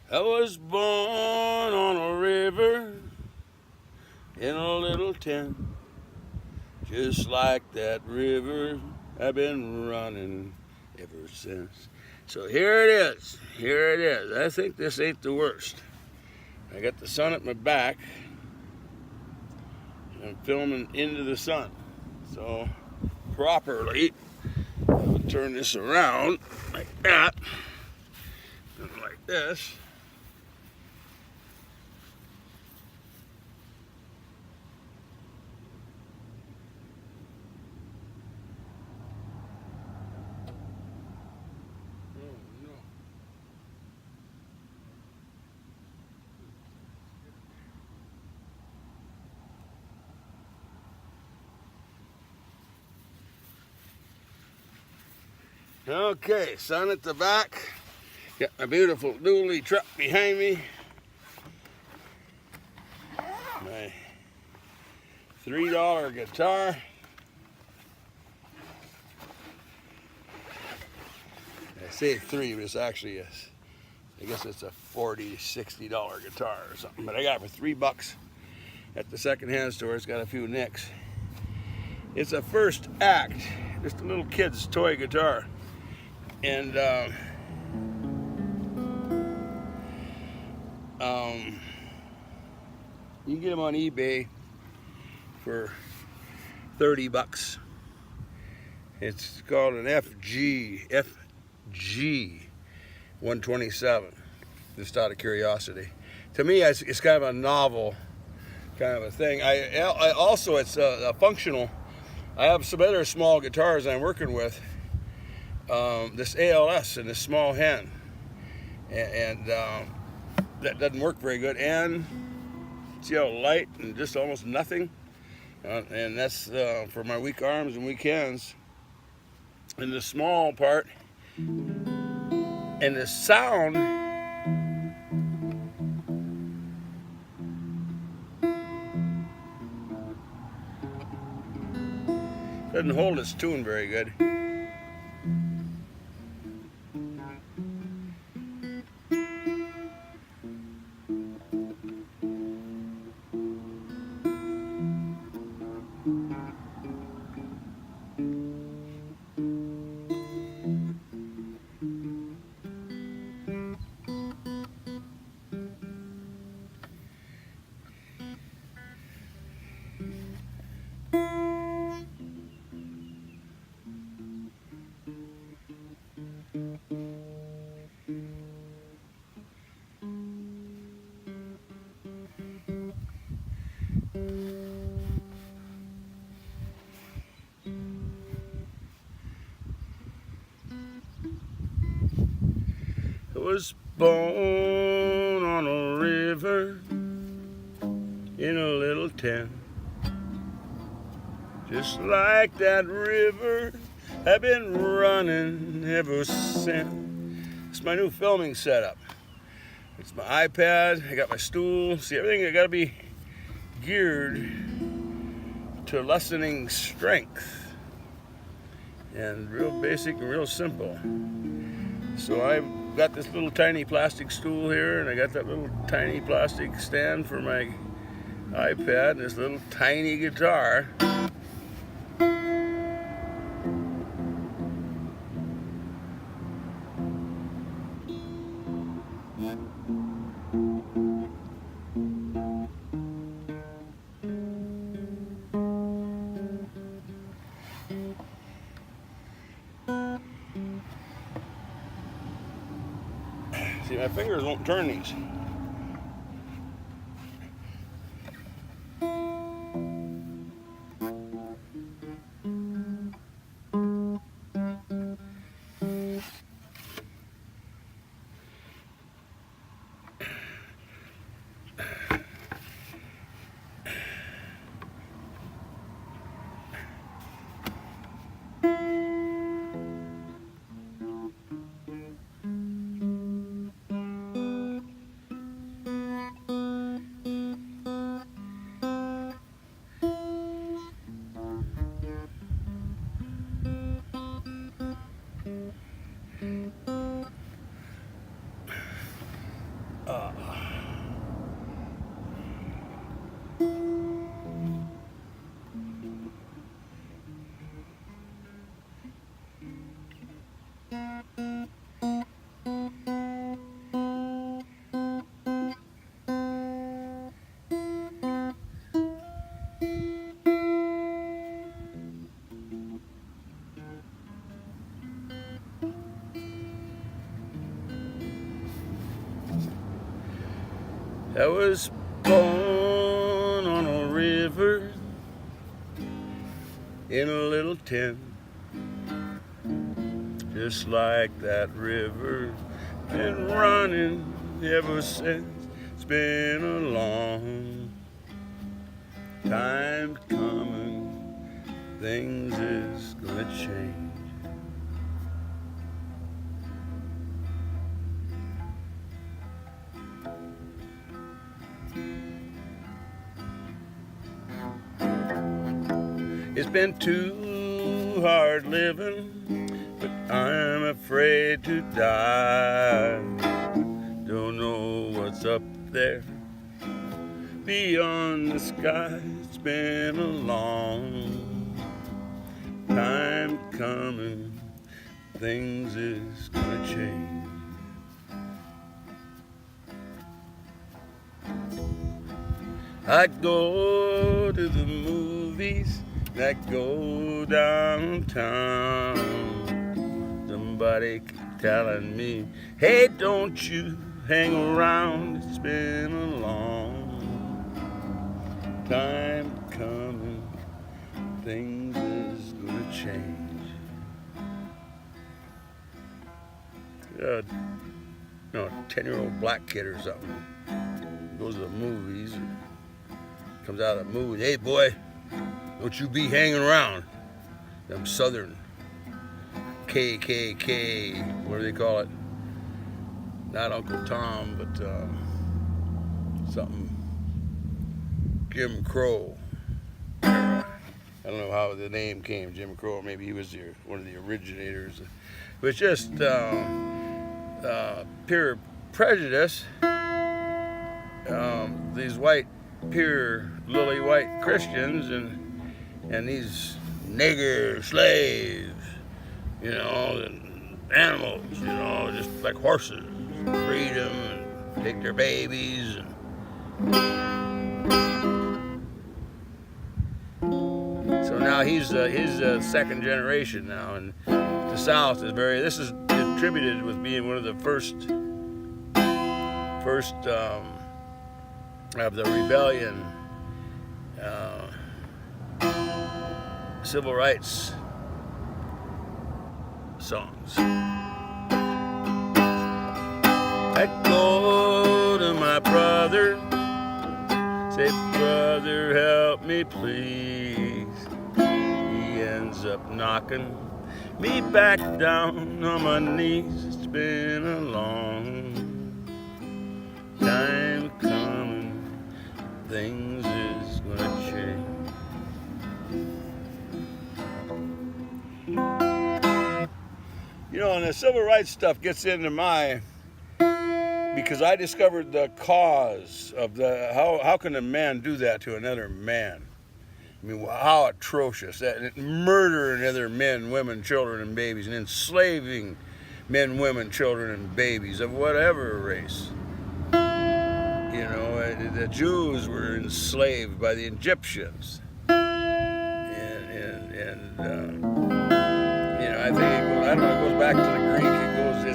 I was born on a river in a little tent. Just like that river, I've been running ever since. So here it is. Here it is. I think this ain't the worst. I got the sun at my back. And I'm filming into the sun. So properly, I'll turn this around like that. And like this. Okay, sun at the back. Got my beautiful dually truck behind me. My $3 guitar. I say three, but it's actually I guess it's a $40, $60 guitar or something. But I got it for $3 at the secondhand store. It's got a few nicks. It's a first act, just a little kid's toy guitar. And you can get them on eBay for $30. It's called an FG 127. Just out of curiosity. To me, it's kind of a novel kind of a thing. I also it's a functional. I have some other small guitars I'm working with. This ALS and this small hand, and that doesn't work very good. And see how light and just almost nothing. And that's for my weak arms and weak hands. And the small part and the sound doesn't hold its tune very good. I was born on a river in a little tent. Just like that river, I've been running ever since. It's my new filming setup. It's my iPad, I got my stool. See, everything I gotta be geared to lessening strength. And real basic and real simple. So I've got this little tiny plastic stool here, and I got that little tiny plastic stand for my iPad, and this little tiny guitar. See, my fingers won't turn these. that was born on a river in a little tent, just like that river, been running ever since. It's been a long time coming, things is gonna change. It's been too hard living, but I'm afraid to die. Don't know what's up there beyond the sky. It's been a long time coming, things is gonna change. I go to the movies that go downtown. Somebody keep telling me, hey, don't you hang around. It's been a long time coming, things is gonna change. You know, a 10-year-old black kid or something goes to the movies and comes out of the movie, hey boy, don't you be hanging around them Southern KKK, what do they call it? Not Uncle Tom, but something Jim Crow. I don't know how the name came, Jim Crow. Maybe he was one of the originators. It was just pure prejudice. These white, pure lily white Christians and these nigger slaves, you know, and animals, you know, just like horses, breed them and take their babies. So now he's second generation now, and the South is this is attributed with being one of the first of the rebellion, civil rights songs. I go to my brother, say, brother, help me please. He ends up knocking me back down on my knees. It's been a long time coming, things is gonna change. You know, and the civil rights stuff gets into because I discovered the cause of how can a man do that to another man? I mean, how atrocious that, murdering other men, women, children, and babies, and enslaving men, women, children, and babies of whatever race. You know, the Jews were enslaved by the Egyptians, and you know, I think I don't know. It goes back to the Greek.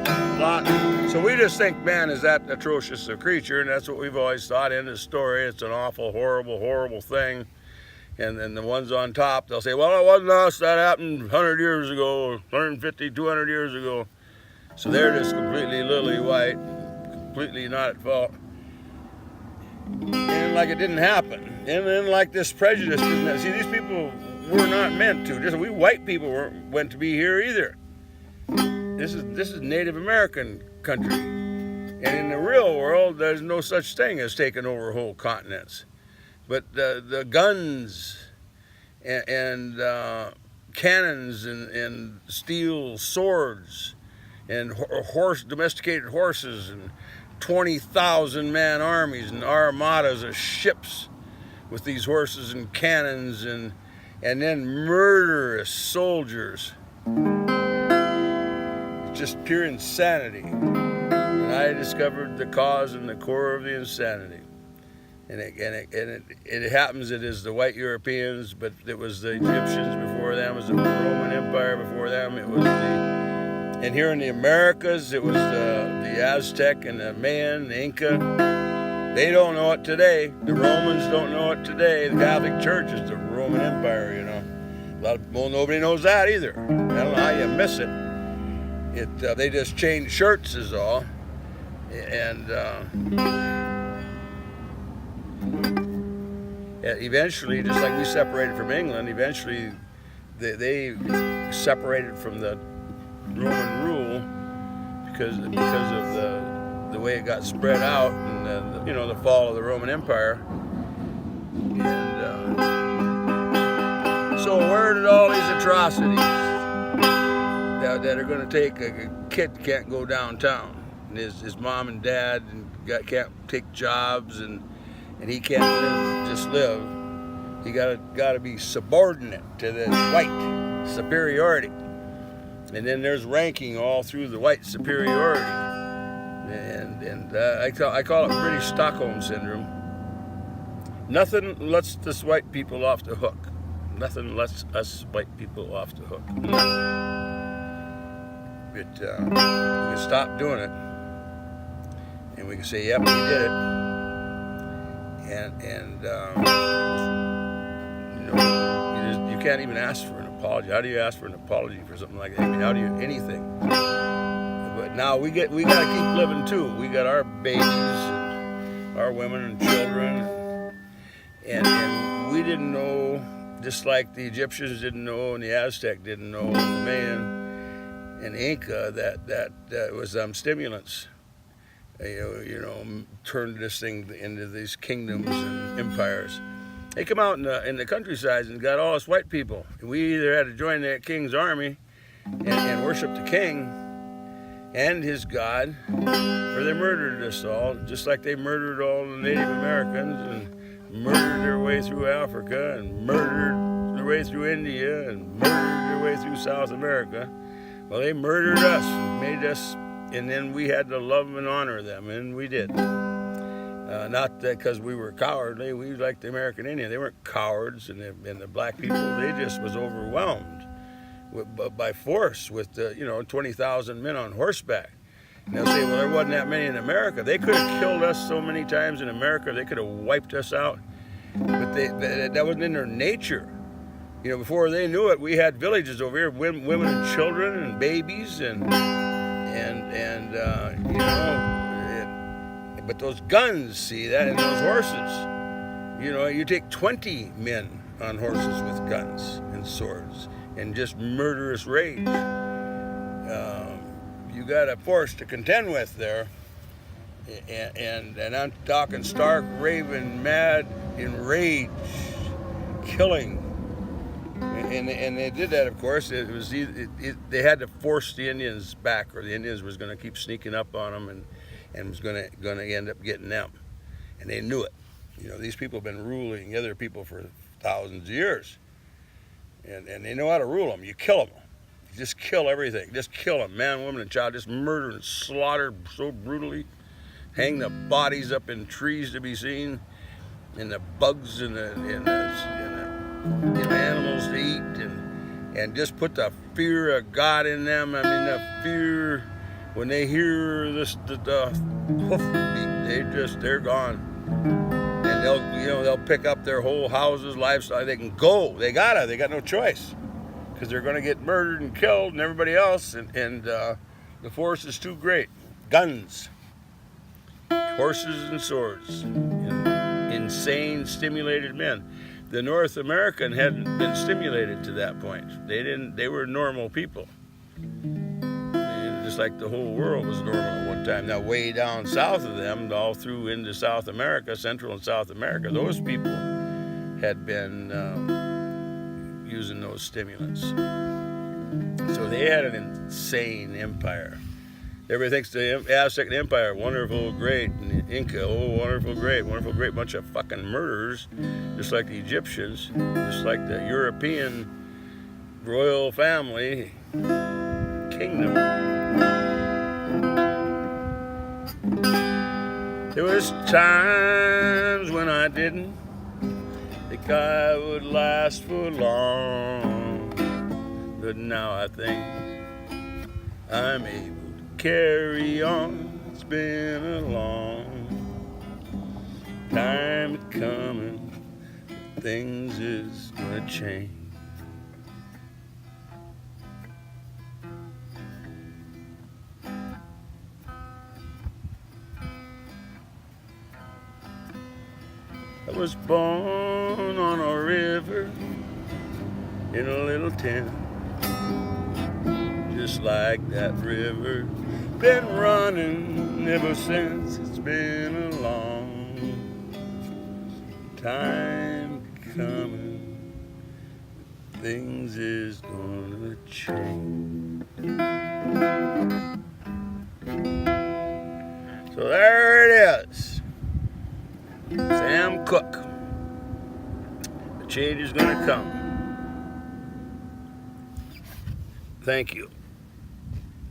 It's a lot. So we just think man is that atrocious a creature, and that's what we've always thought in this story. It's an awful, horrible, horrible thing. And then the ones on top, they'll say, well, it wasn't us. That happened 100 years ago, 150, 200 years ago. So they're just completely lily white, completely not at fault. And like it didn't happen. And then like this prejudice didn't. See, these people were not meant to. Just we white people weren't meant to be here either. This is Native American country. And in the real world, there's no such thing as taking over whole continents. But the guns and cannons and steel swords and domesticated horses and 20,000 man armies and armadas of ships with these horses and cannons and then murderous soldiers. It's just pure insanity. And I discovered the cause and the core of the insanity. And it happens it is the white Europeans, but it was the Egyptians before them, it was the Roman Empire before them, it was and here in the Americas, it was the Aztec and the Mayan, the Inca, They don't know it today. The Romans don't know it today. The Catholic Church is the Roman Empire, you know. Well, nobody knows that either. I don't know how you miss it. They just changed shirts is all. And eventually, just like we separated from England, eventually they separated from the Roman rule because of the way it got spread out and the fall of the Roman Empire. And so where did all these atrocities that are going to take a kid can't go downtown, and his mom and dad can't take jobs, and he can't live. He got to be subordinate to the white superiority, and then there's ranking all through the white superiority, and I call it British Stockholm syndrome. Nothing lets us white people off the hook. Nothing lets us white people off the hook. But we can stop doing it, and we can say, "Yep, we did it." And you can't even ask for an apology. How do you ask for an apology for something like that? I mean, how do you anything? But now we got to keep living too. We got our babies, and our women and children, and we didn't know, just like the Egyptians didn't know, and the Aztec didn't know, and the Mayan and Inca, that was stimulants. Turned this thing into these kingdoms and empires. They come out in the countryside and got all us white people. We either had to join that king's army and worship the king and his god, or they murdered us all, just like they murdered all the Native Americans and murdered their way through Africa and murdered their way through India and murdered their way through South America. Well, they murdered us and made us, and then we had to love and honor them, and we did. Not because we were cowardly. We like the American Indian. They weren't cowards, and the black people, they just was overwhelmed by force with 20,000 men on horseback. And they'll say, well, there wasn't that many in America. They could have killed us so many times in America. They could have wiped us out, but that wasn't in their nature. Before they knew it, we had villages over here, women and children and babies, but those guns, see that, and those horses, you take 20 men on horses with guns and swords and just murderous rage. You got a force to contend with there, and I'm talking stark, raving, mad, enraged, killing. And they did that, of course. They had to force the Indians back, or the Indians was going to keep sneaking up on them and was going to end up getting them. And they knew it. These people have been ruling other people for thousands of years, and they know how to rule them. You kill them. You just kill everything. Just kill them, man, woman, and child. Just murder and slaughter so brutally. Hang the bodies up in trees to be seen, and the bugs and the animals to eat, and just put the fear of God in them. I mean, the fear, when they hear the hoof beat, they're gone, and they'll pick up their whole houses, livestock. They can go. They got no choice, because they're going to get murdered and killed, and everybody else, and the force is too great. Guns, horses, and swords, and insane, stimulated men. The North American hadn't been stimulated to that point. They were normal people. Just like the whole world was normal at one time. Now, way down south of them, all through into South America, Central and South America, those people had been using those stimulants. So they had an insane empire. Everybody thinks the Aztec Empire, wonderful, great, and the Inca, wonderful, great, bunch of fucking murderers, just like the Egyptians, just like the European royal family kingdom. There was times when I didn't think I would last for long, but now I think I'm able carry on. It's been a long Time is coming, things is gonna change. I was born on a river in a little tent, just like that river. Been running ever since. It's been a long time coming. Things is gonna change. So there it is. Sam Cooke. The change is gonna come. Thank you.